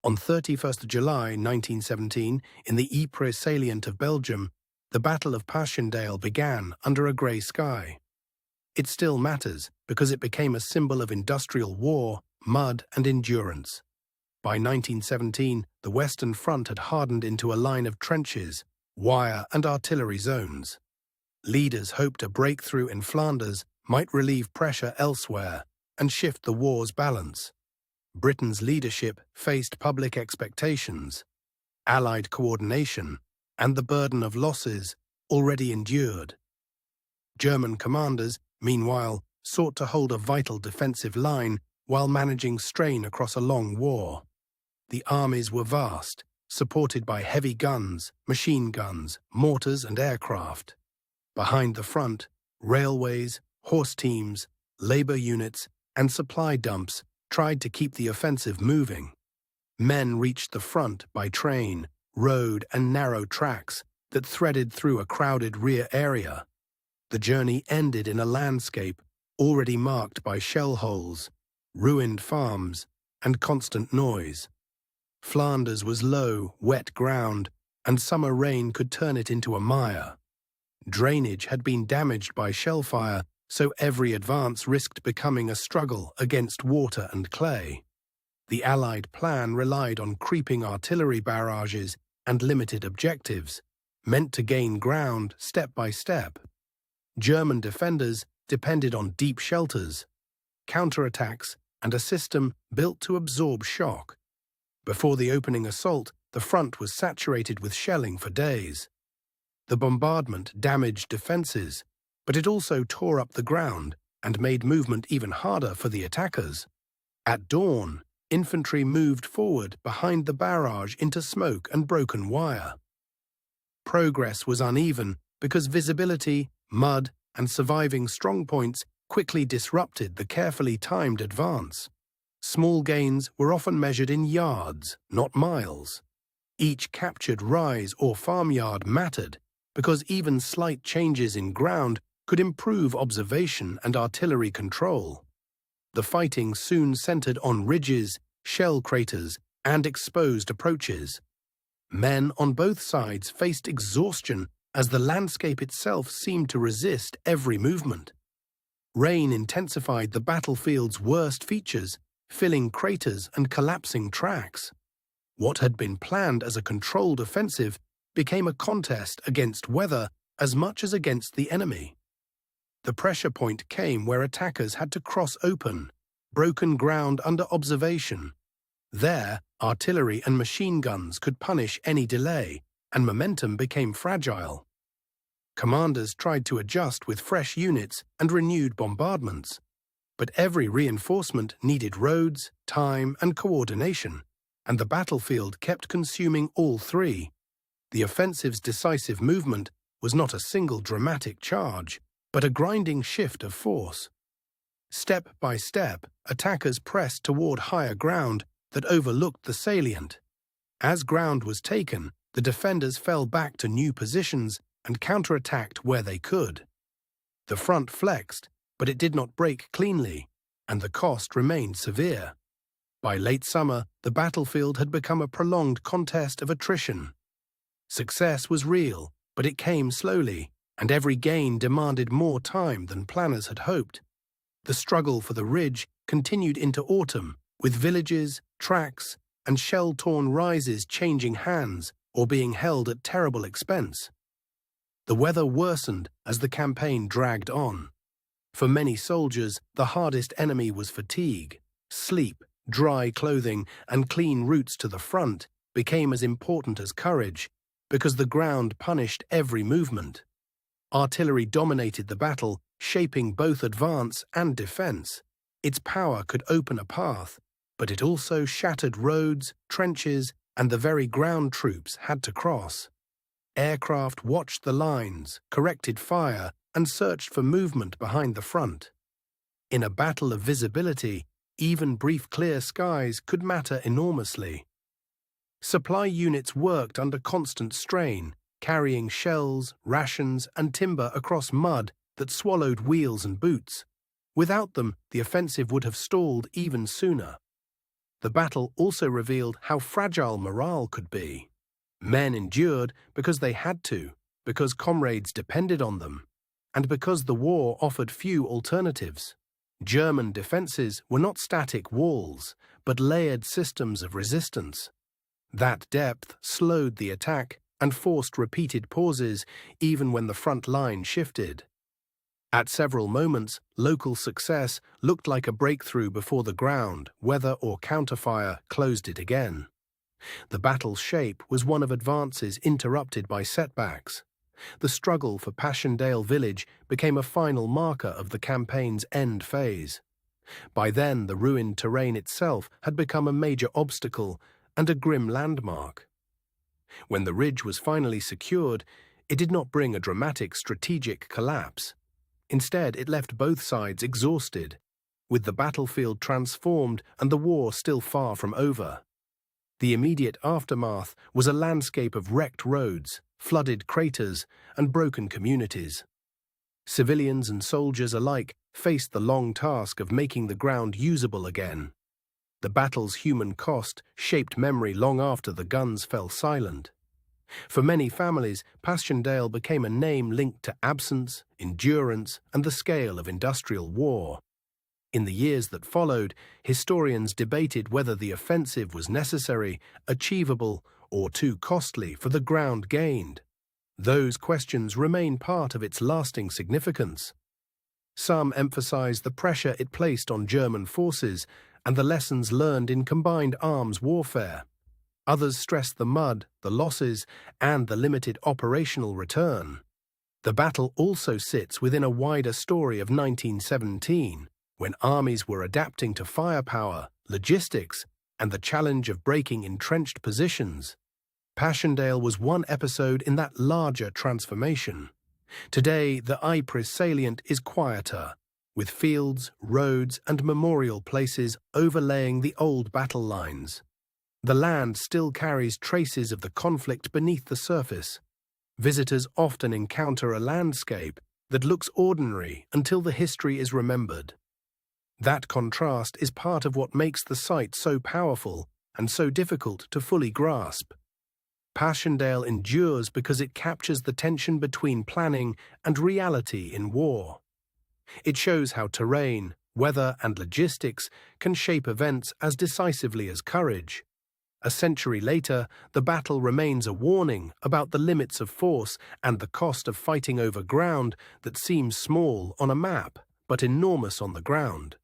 On 31st July 1917, in the Ypres Salient of Belgium, the Battle of Passchendaele began under a grey sky. It still matters because it became a symbol of industrial war, mud and endurance. By 1917, the Western Front had hardened into a line of trenches, wire and artillery zones. Leaders hoped a breakthrough in Flanders might relieve pressure elsewhere and shift the war's balance. Britain's leadership faced public expectations, Allied coordination, and the burden of losses already endured. German commanders, meanwhile, sought to hold a vital defensive line while managing strain across a long war. The armies were vast, supported by heavy guns, machine guns, mortars and aircraft. Behind the front, railways, horse teams, labor units, and supply dumps tried to keep the offensive moving. Men reached the front by train, road, and narrow tracks that threaded through a crowded rear area. The journey ended in a landscape already marked by shell holes, ruined farms, and constant noise. Flanders was low, wet ground, and summer rain could turn it into a mire. Drainage had been damaged by shellfire, so every advance risked becoming a struggle against water and clay. The Allied plan relied on creeping artillery barrages and limited objectives, meant to gain ground step by step. German defenders depended on deep shelters, counterattacks, and a system built to absorb shock. Before the opening assault, the front was saturated with shelling for days. The bombardment damaged defenses, but it also tore up the ground and made movement even harder for the attackers. At dawn, infantry moved forward behind the barrage into smoke and broken wire. Progress was uneven because visibility, mud, and surviving strongpoints quickly disrupted the carefully timed advance. Small gains were often measured in yards, not miles. Each captured rise or farmyard mattered because even slight changes in ground could improve observation and artillery control. The fighting soon centered on ridges, shell craters, and exposed approaches. Men on both sides faced exhaustion as the landscape itself seemed to resist every movement. Rain intensified the battlefield's worst features, filling craters and collapsing tracks. What had been planned as a controlled offensive became a contest against weather as much as against the enemy. The pressure point came where attackers had to cross open, broken ground under observation. There, artillery and machine guns could punish any delay, and momentum became fragile. Commanders tried to adjust with fresh units and renewed bombardments, but every reinforcement needed roads, time, and coordination, and the battlefield kept consuming all three. The offensive's decisive movement was not a single dramatic charge, but a grinding shift of force. Step by step, attackers pressed toward higher ground that overlooked the salient. As ground was taken, the defenders fell back to new positions and counterattacked where they could. The front flexed, but it did not break cleanly, and the cost remained severe. By late summer, the battlefield had become a prolonged contest of attrition. Success was real, but it came slowly, and every gain demanded more time than planners had hoped. The struggle for the ridge continued into autumn, with villages, tracks, and shell-torn rises changing hands or being held at terrible expense. The weather worsened as the campaign dragged on. For many soldiers, the hardest enemy was fatigue. Sleep, dry clothing, and clean routes to the front became as important as courage, because the ground punished every movement. Artillery dominated the battle, shaping both advance and defense. Its power could open a path, but it also shattered roads, trenches, and the very ground troops had to cross. Aircraft watched the lines, corrected fire, and searched for movement behind the front. In a battle of visibility, even brief clear skies could matter enormously. Supply units worked under constant strain, carrying shells, rations, and timber across mud that swallowed wheels and boots. Without them, the offensive would have stalled even sooner. The battle also revealed how fragile morale could be. Men endured because they had to, because comrades depended on them, and because the war offered few alternatives. German defences were not static walls, but layered systems of resistance. That depth slowed the attack and forced repeated pauses even when the front line shifted. At several moments, local success looked like a breakthrough before the ground, weather or counterfire closed it again. The battle's shape was one of advances interrupted by setbacks. The struggle for Passchendaele village became a final marker of the campaign's end phase. By then, the ruined terrain itself had become a major obstacle and a grim landmark. When the ridge was finally secured, it did not bring a dramatic strategic collapse. Instead, it left both sides exhausted, with the battlefield transformed and the war still far from over. The immediate aftermath was a landscape of wrecked roads, flooded craters, and broken communities. Civilians and soldiers alike faced the long task of making the ground usable again. The battle's human cost shaped memory long after the guns fell silent. For many families, Passchendaele became a name linked to absence, endurance, and the scale of industrial war. In the years that followed, historians debated whether the offensive was necessary, achievable, or too costly for the ground gained. Those questions remain part of its lasting significance. Some emphasize the pressure it placed on German forces and the lessons learned in combined arms warfare. Others stress the mud, the losses, and the limited operational return. The battle also sits within a wider story of 1917, when armies were adapting to firepower, logistics, and the challenge of breaking entrenched positions. Passchendaele was one episode in that larger transformation. Today, the Ypres Salient is quieter, with fields, roads, and memorial places overlaying the old battle lines. The land still carries traces of the conflict beneath the surface. Visitors often encounter a landscape that looks ordinary until the history is remembered. That contrast is part of what makes the site so powerful and so difficult to fully grasp. Passchendaele endures because it captures the tension between planning and reality in war. It shows how terrain, weather, and logistics can shape events as decisively as courage. A century later, the battle remains a warning about the limits of force and the cost of fighting over ground that seems small on a map, but enormous on the ground.